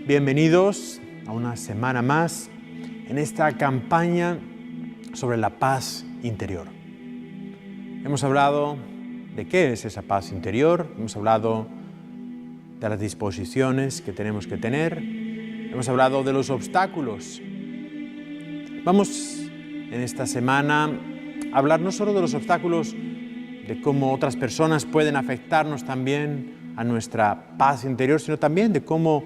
Bienvenidos a una semana más en esta campaña sobre la paz interior. Hemos hablado de qué es esa paz interior, hemos hablado de las disposiciones que tenemos que tener, hemos hablado de los obstáculos. Vamos en esta semana a hablar no solo de los obstáculos, de cómo otras personas pueden afectarnos también a nuestra paz interior, sino también de cómo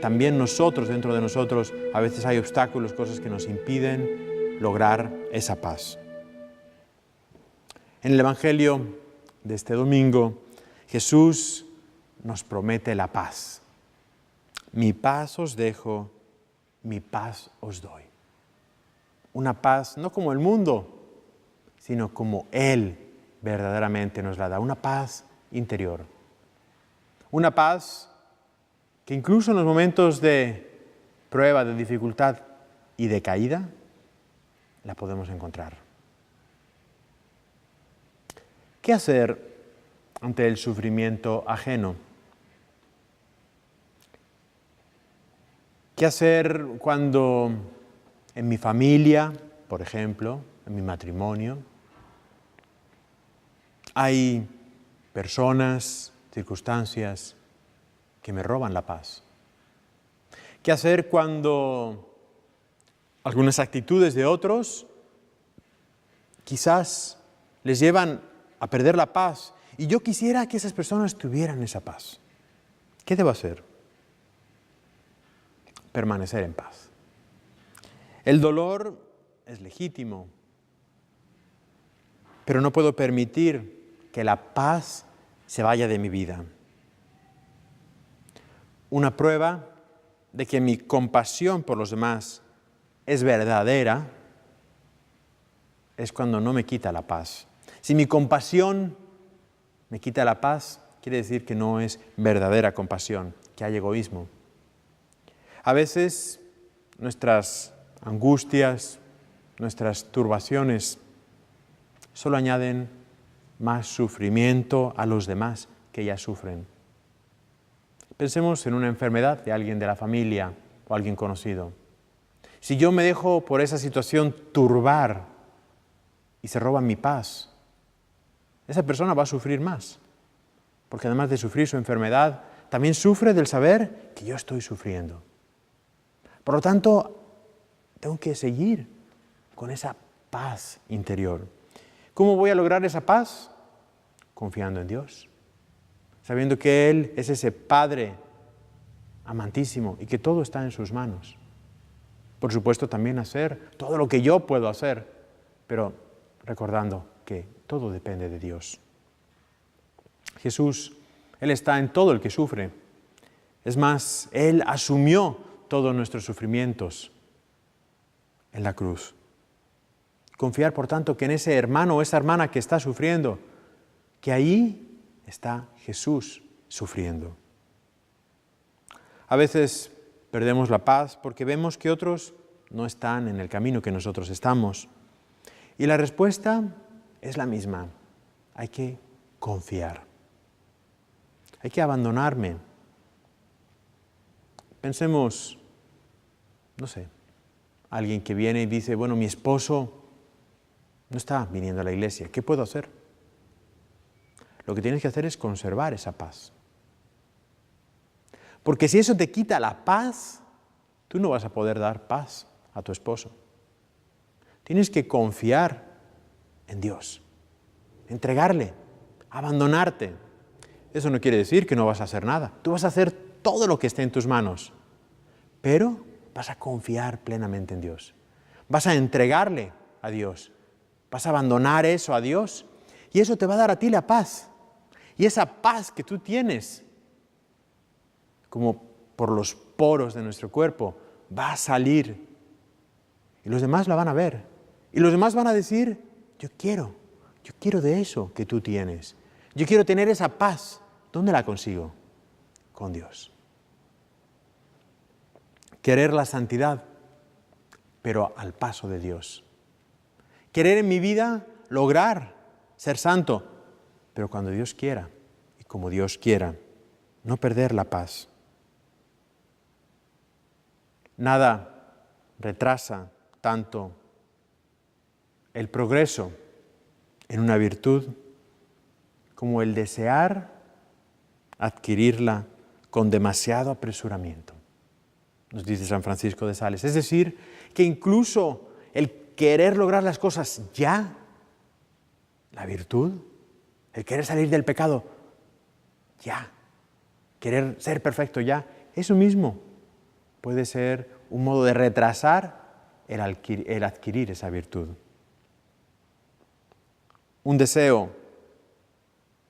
también nosotros, dentro de nosotros, a veces hay obstáculos, cosas que nos impiden lograr esa paz. En el Evangelio de este domingo, Jesús nos promete la paz. Mi paz os dejo, mi paz os doy. Una paz no como el mundo, sino como Él verdaderamente nos la da. Una paz interior. Una paz que incluso en los momentos de prueba, de dificultad y de caída, la podemos encontrar. ¿Qué hacer ante el sufrimiento ajeno? ¿Qué hacer cuando en mi familia, por ejemplo, en mi matrimonio, hay personas, circunstancias que me roban la paz? ¿Qué hacer cuando algunas actitudes de otros quizás les llevan a perder la paz y yo quisiera que esas personas tuvieran esa paz? ¿Qué debo hacer? Permanecer en paz. El dolor es legítimo, pero no puedo permitir que la paz se vaya de mi vida. Una prueba de que mi compasión por los demás es verdadera es cuando no me quita la paz. Si mi compasión me quita la paz, quiere decir que no es verdadera compasión, que hay egoísmo. A veces nuestras angustias, nuestras turbaciones solo añaden más sufrimiento a los demás que ya sufren. Pensemos en una enfermedad de alguien de la familia o alguien conocido. Si yo me dejo por esa situación turbar y se roba mi paz, esa persona va a sufrir más, porque además de sufrir su enfermedad, también sufre del saber que yo estoy sufriendo. Por lo tanto, tengo que seguir con esa paz interior. ¿Cómo voy a lograr esa paz? Confiando en Dios, sabiendo que Él es ese Padre amantísimo y que todo está en sus manos. Por supuesto, también hacer todo lo que yo puedo hacer, pero recordando que todo depende de Dios. Jesús, Él está en todo el que sufre. Es más, Él asumió todos nuestros sufrimientos en la cruz. Confiar, por tanto, que en ese hermano o esa hermana que está sufriendo, que ahí está Jesús sufriendo. A veces perdemos la paz porque vemos que otros no están en el camino que nosotros estamos. Y la respuesta es la misma. Hay que confiar. Hay que abandonarme. Pensemos, no sé, alguien que viene y dice, bueno, mi esposo no está viniendo a la iglesia. ¿Qué puedo hacer? Lo que tienes que hacer es conservar esa paz. Porque si eso te quita la paz, tú no vas a poder dar paz a tu esposo. Tienes que confiar en Dios, entregarle, abandonarte. Eso no quiere decir que no vas a hacer nada. Tú vas a hacer todo lo que esté en tus manos, pero vas a confiar plenamente en Dios. Vas a entregarle a Dios. Vas a abandonar eso a Dios y eso te va a dar a ti la paz. Y esa paz que tú tienes, como por los poros de nuestro cuerpo, va a salir. Y los demás la van a ver. Y los demás van a decir, yo quiero de eso que tú tienes. Yo quiero tener esa paz. ¿Dónde la consigo? Con Dios. Querer la santidad, pero al paso de Dios. Querer en mi vida lograr ser santo, pero cuando Dios quiera y como Dios quiera, no perder la paz. Nada retrasa tanto el progreso en una virtud como el desear adquirirla con demasiado apresuramiento, nos dice San Francisco de Sales. Es decir, que incluso el querer lograr las cosas ya, la virtud, el querer salir del pecado ya, querer ser perfecto ya, eso mismo puede ser un modo de retrasar el adquirir esa virtud. Un deseo,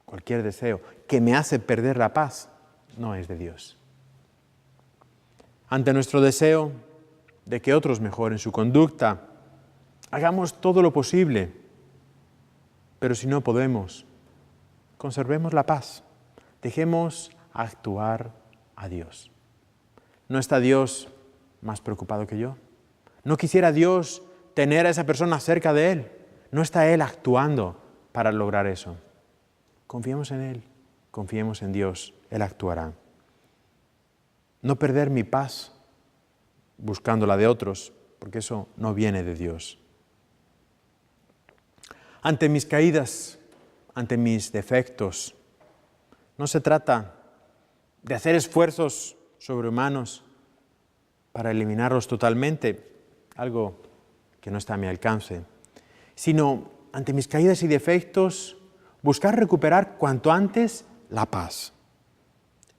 cualquier deseo, que me hace perder la paz, no es de Dios. Ante nuestro deseo de que otros mejoren su conducta, hagamos todo lo posible, pero si no podemos, conservemos la paz, dejemos actuar a Dios. ¿No está Dios más preocupado que yo? ¿No quisiera Dios tener a esa persona cerca de Él? ¿No está Él actuando para lograr eso? Confiemos en Él, confiemos en Dios, Él actuará. No perder mi paz buscando la de otros, porque eso no viene de Dios. Ante mis caídas, ante mis defectos, no se trata de hacer esfuerzos sobrehumanos para eliminarlos totalmente, algo que no está a mi alcance, sino ante mis caídas y defectos, buscar recuperar cuanto antes la paz,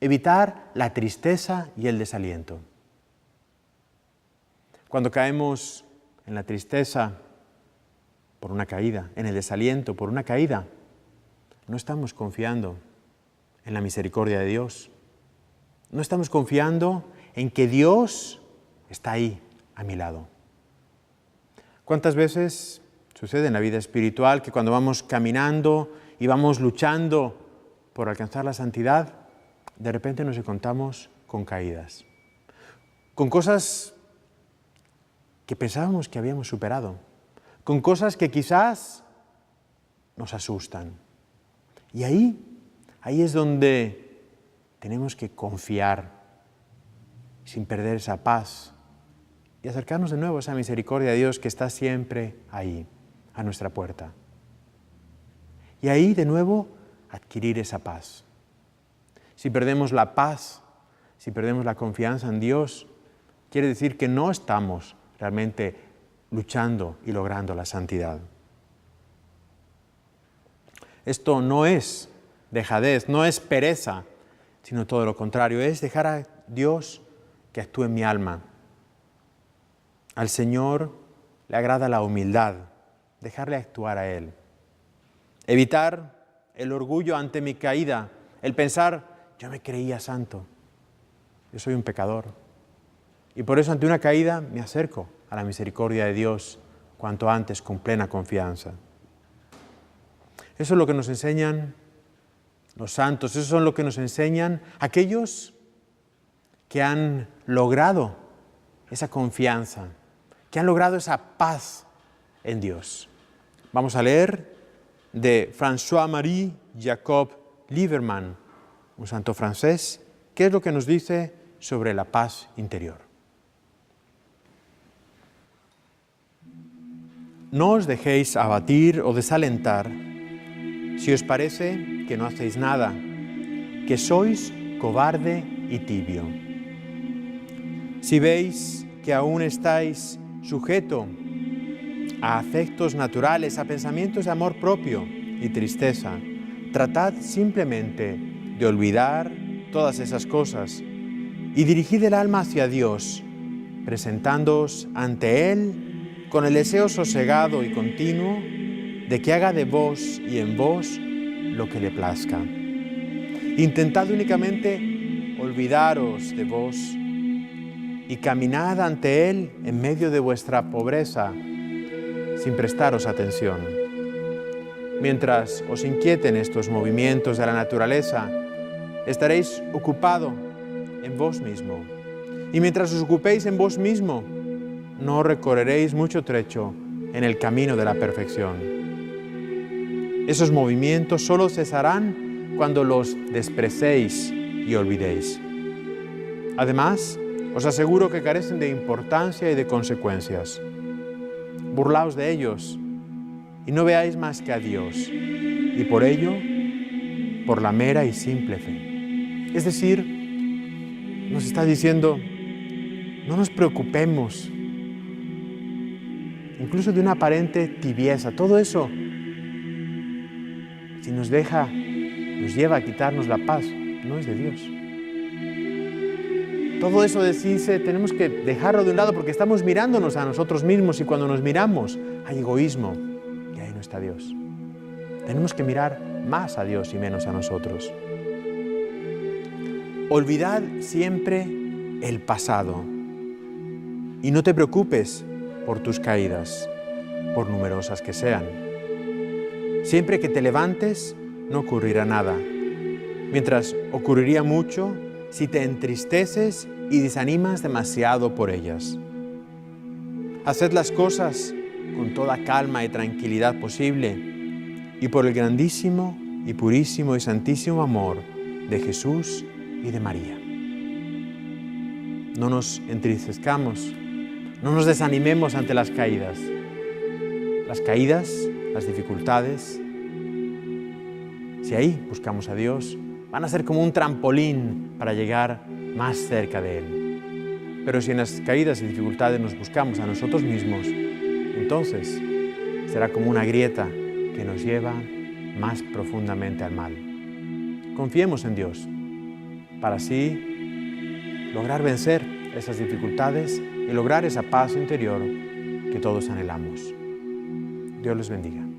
evitar la tristeza y el desaliento. Cuando caemos en la tristeza por una caída, en el desaliento por una caída, no estamos confiando en la misericordia de Dios. No estamos confiando en que Dios está ahí, a mi lado. ¿Cuántas veces sucede en la vida espiritual que cuando vamos caminando y vamos luchando por alcanzar la santidad, de repente nos encontramos con caídas, con cosas que pensábamos que habíamos superado, con cosas que quizás nos asustan? Y ahí es donde tenemos que confiar sin perder esa paz y acercarnos de nuevo a esa misericordia de Dios que está siempre ahí, a nuestra puerta. Y ahí de nuevo adquirir esa paz. Si perdemos la paz, si perdemos la confianza en Dios, quiere decir que no estamos realmente luchando y logrando la santidad. Esto no es dejadez, no es pereza, sino todo lo contrario, es dejar a Dios que actúe en mi alma. Al Señor le agrada la humildad, dejarle actuar a Él. Evitar el orgullo ante mi caída, el pensar, yo me creía santo, yo soy un pecador. Y por eso ante una caída me acerco a la misericordia de Dios cuanto antes con plena confianza. Eso es lo que nos enseñan los santos, eso es lo que nos enseñan aquellos que han logrado esa confianza, que han logrado esa paz en Dios. Vamos a leer de François-Marie Jacob Lieberman, un santo francés, qué es lo que nos dice sobre la paz interior. No os dejéis abatir o desalentar si os parece que no hacéis nada, que sois cobarde y tibio. Si veis que aún estáis sujeto a afectos naturales, a pensamientos de amor propio y tristeza, tratad simplemente de olvidar todas esas cosas y dirigid el alma hacia Dios, presentándoos ante Él con el deseo sosegado y continuo de que haga de vos y en vos lo que le plazca. Intentad únicamente olvidaros de vos y caminad ante Él en medio de vuestra pobreza, sin prestaros atención. Mientras os inquieten estos movimientos de la naturaleza, estaréis ocupado en vos mismo. Y mientras os ocupéis en vos mismo, no recorreréis mucho trecho en el camino de la perfección. Esos movimientos solo cesarán cuando los despreciéis y olvidéis. Además, os aseguro que carecen de importancia y de consecuencias. Burlaos de ellos y no veáis más que a Dios, y por ello, por la mera y simple fe. Es decir, nos está diciendo, no nos preocupemos, incluso de una aparente tibieza. Todo eso, si nos lleva a quitarnos la paz, no es de Dios. Todo eso dice, tenemos que dejarlo de un lado porque estamos mirándonos a nosotros mismos y cuando nos miramos hay egoísmo y ahí no está Dios. Tenemos que mirar más a Dios y menos a nosotros. Olvidad siempre el pasado y no te preocupes por tus caídas, por numerosas que sean. Siempre que te levantes no ocurrirá nada, mientras ocurriría mucho si te entristeces y desanimas demasiado por ellas. Haced las cosas con toda calma y tranquilidad posible y por el grandísimo y purísimo y santísimo amor de Jesús y de María. No nos entristezcamos, no nos desanimemos ante las caídas. Las caídas, las dificultades, si ahí buscamos a Dios, van a ser como un trampolín para llegar más cerca de Él. Pero si en las caídas y dificultades nos buscamos a nosotros mismos, entonces será como una grieta que nos lleva más profundamente al mal. Confiemos en Dios para así lograr vencer esas dificultades y lograr esa paz interior que todos anhelamos. Dios les bendiga.